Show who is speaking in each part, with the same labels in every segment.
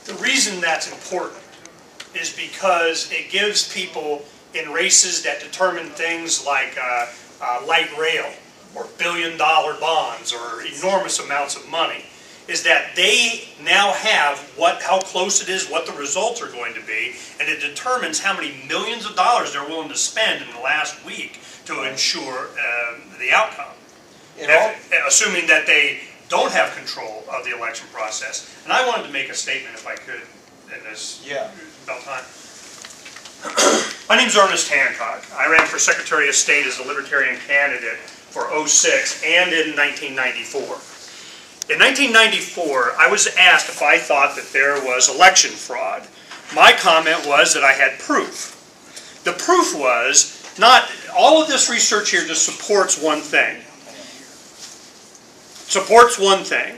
Speaker 1: The reason that's important is because it gives people in races that determine things like light rail or billion-dollar bonds or enormous amounts of money, is that they now have how close it is, what the results are going to be, and it determines how many millions of dollars they're willing to spend in the last week to ensure the outcome. Assuming that they don't have control of the election process. And I wanted to make a statement, if I could, in this about time. My name's Ernest Hancock. I ran for Secretary of State as a Libertarian candidate for '06 and in 1994. In 1994, I was asked if I thought that there was election fraud. My comment was that I had proof. The proof was, not all of this research here just supports one thing. Supports one thing.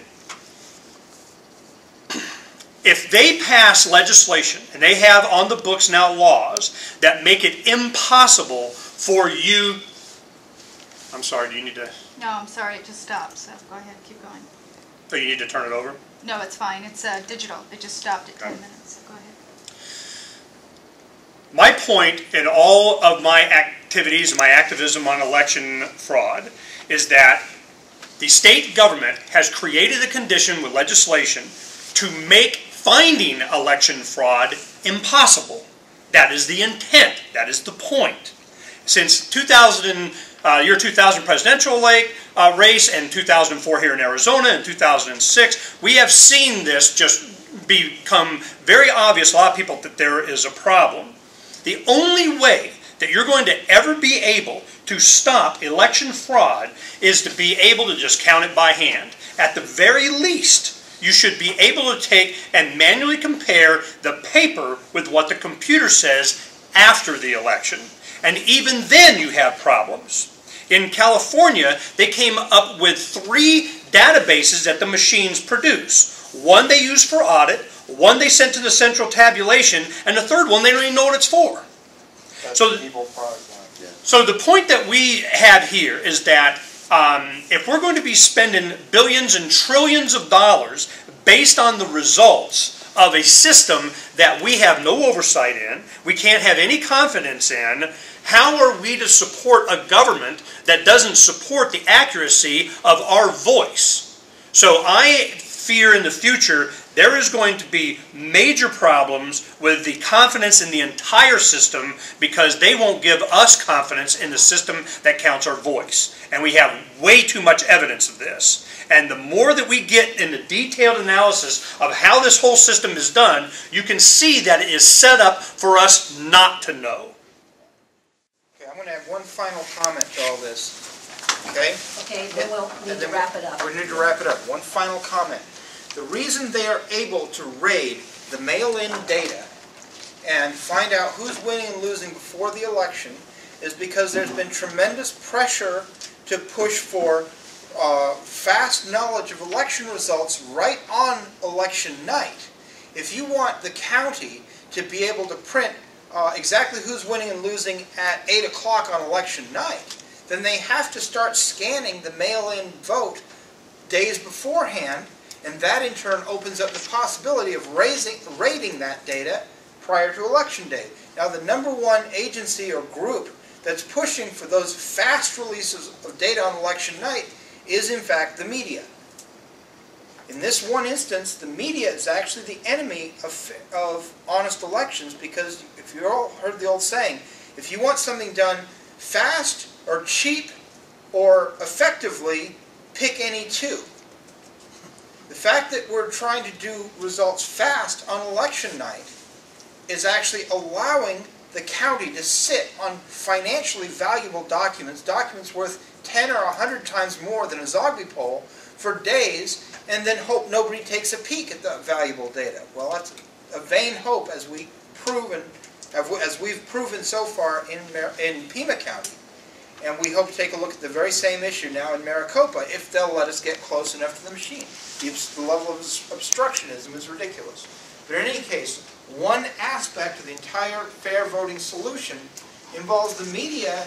Speaker 1: If they pass legislation, and they have on the books now laws that make it impossible for you... I'm sorry, do you need to...
Speaker 2: No, I'm sorry, it just stopped, so go ahead, keep going.
Speaker 1: So you need to turn it over?
Speaker 2: No, it's fine. It's digital. It just stopped at 10 minutes, so go ahead.
Speaker 1: My point in all of my activities and my activism on election fraud is that the state government has created a condition with legislation to make finding election fraud impossible. That is the intent. That is the point. Since year 2000 presidential race and 2004 here in Arizona and 2006, we have seen this just become very obvious to a lot of people that there is a problem. The only way that you're going to ever be able to stop election fraud is to be able to just count it by hand. At the very least, you should be able to take and manually compare the paper with what the computer says after the election. And even then you have problems. In California, they came up with 3 databases that the machines produce. One they use for audit, one they sent to the central tabulation, and the third one they don't even know what it's for. So the point that we have here is that if we're going to be spending billions and trillions of dollars based on the results of a system that we have no oversight in, we can't have any confidence in, how are we to support a government that doesn't support the accuracy of our voice? So I fear in the future there is going to be major problems with the confidence in the entire system because they won't give us confidence in the system that counts our voice. And we have way too much evidence of this. And the more that we get in the detailed analysis of how this whole system is done, you can see that it is set up for us not to know.
Speaker 3: Okay, I'm going to have one final comment to all this. Okay?
Speaker 4: Okay, then we'll need to wrap it up.
Speaker 3: We need to wrap it up. One final comment. The reason they are able to raid the mail-in data and find out who's winning and losing before the election is because there's been tremendous pressure to push for fast knowledge of election results right on election night. If you want the county to be able to print exactly who's winning and losing at 8 o'clock on election night, then they have to start scanning the mail-in vote days beforehand, and that in turn opens up the possibility of raiding that data prior to election day. Now the #1 agency or group that's pushing for those fast releases of data on election night is in fact the media. In this one instance, the media is actually the enemy of honest elections, because if you all heard the old saying, if you want something done fast or cheap or effectively, pick any two. The fact that we're trying to do results fast on election night is actually allowing the county to sit on financially valuable documents, documents worth 10 or 100 times more than a Zogby poll, for days, and then hope nobody takes a peek at the valuable data. Well, that's a vain hope, as we've proven so far in Pima County. And we hope to take a look at the very same issue now in Maricopa, if they'll let us get close enough to the machine. The level of obstructionism is ridiculous. But in any case, one aspect of the entire fair voting solution involves the media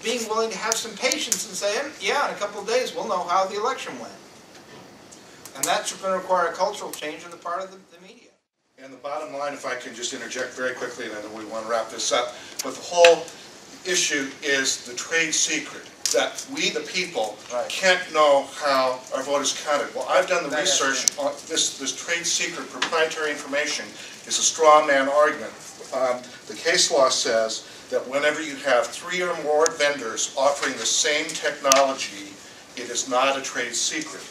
Speaker 3: being willing to have some patience and say, yeah, in a couple of days we'll know how the election went. And that's going to require a cultural change on the part of the media.
Speaker 5: And the bottom line, if I can just interject very quickly, and I know we want to wrap this up, but the whole issue is the trade secret, that we, the people, can't know how our vote is counted. Well, I've done the research on this trade secret proprietary information is a straw man argument. The case law says that whenever you have 3 or more vendors offering the same technology, it is not a trade secret.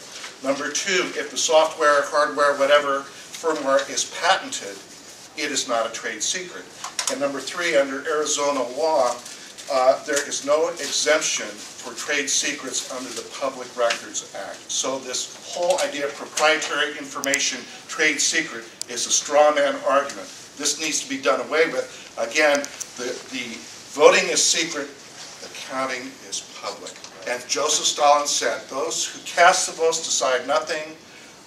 Speaker 5: Number 2, if the software, hardware, whatever, firmware is patented, it is not a trade secret. And number 3, under Arizona law, there is no exemption for trade secrets under the Public Records Act. So this whole idea of proprietary information, trade secret, is a straw man argument. This needs to be done away with. Again, the voting is secret, the counting is public. And Joseph Stalin said, those who cast the votes decide nothing,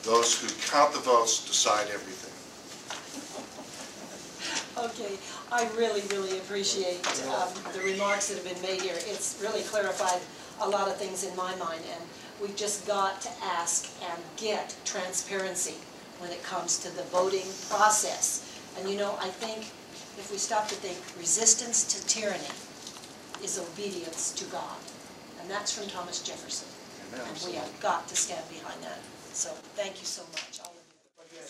Speaker 5: those who count the votes decide everything.
Speaker 4: Okay, I really, really appreciate the remarks that have been made here. It's really clarified a lot of things in my mind, and we've just got to ask and get transparency when it comes to the voting process. And you know, I think if we stop to think, resistance to tyranny is obedience to God. And that's from Thomas Jefferson. Amen. And we have got to stand behind that. So thank you so much, all of you.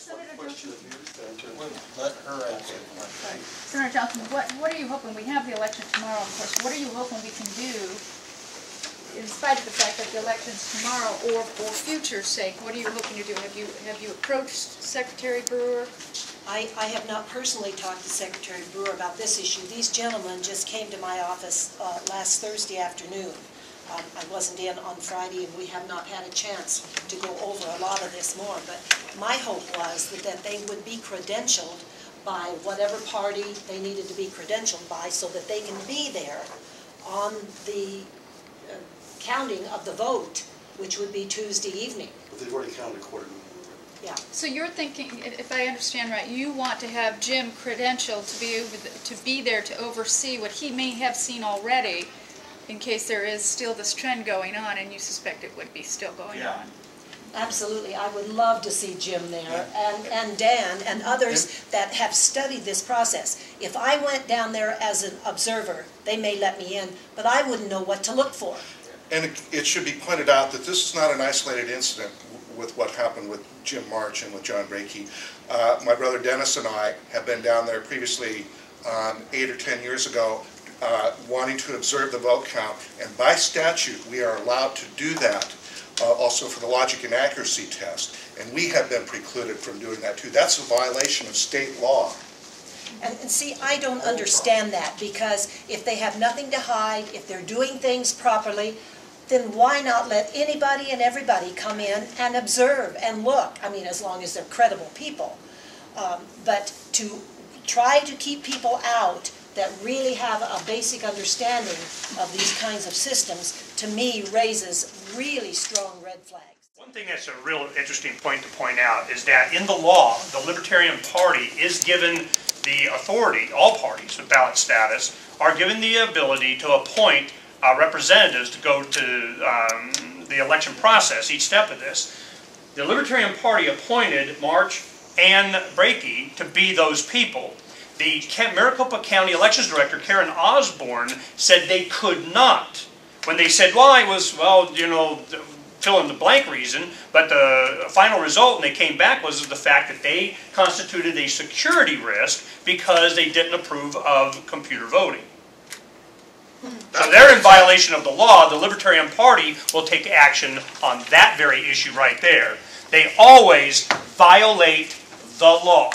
Speaker 3: Let her answer.
Speaker 2: Senator Johnson, what are you hoping? We have the election tomorrow, of course. What are you hoping we can do, in spite of the fact that the election's tomorrow, or for future's sake? What are you hoping to do? Have you approached Secretary Brewer?
Speaker 4: I have not personally talked to Secretary Brewer about this issue. These gentlemen just came to my office last Thursday afternoon. I wasn't in on Friday, and we have not had a chance to go over a lot of this more. But my hope was that they would be credentialed by whatever party they needed to be credentialed by, so that they can be there on the counting of the vote, which would be Tuesday evening.
Speaker 6: But they've already counted accordingly.
Speaker 4: Yeah.
Speaker 2: So you're thinking, if I understand right, you want to have Jim credentialed to be there to oversee what he may have seen already, in case there is still this trend going on, and you suspect it would be still going on.
Speaker 4: Absolutely. I would love to see Jim there, and Dan, and others that have studied this process. If I went down there as an observer, they may let me in, but I wouldn't know what to look for.
Speaker 5: And it should be pointed out that this is not an isolated incident with what happened with Jim March and with John Brakey. My brother Dennis and I have been down there previously 8 or 10 years ago wanting to observe the vote count, and by statute we are allowed to do that also for the logic and accuracy test, and we have been precluded from doing that too. That's a violation of state law.
Speaker 4: And see, I don't understand that, because if they have nothing to hide, if they're doing things properly, then why not let anybody and everybody come in and observe and look? I mean, as long as they're credible people. But to try to keep people out that really have a basic understanding of these kinds of systems, to me, raises really strong red flags.
Speaker 1: One thing that's a real interesting point to point out is that in the law, the Libertarian Party is given the authority, all parties with ballot status are given the ability to appoint representatives to go to the election process, each step of this. The Libertarian Party appointed March and Brakey to be those people. The Maricopa County Elections Director, Karen Osborne, said they could not. When they said, well, I was, you know, fill in the blank reason, but the final result, and they came back, was the fact that they constituted a security risk because they didn't approve of computer voting. So they're in violation of the law. The Libertarian Party will take action on that very issue right there. They always violate the law.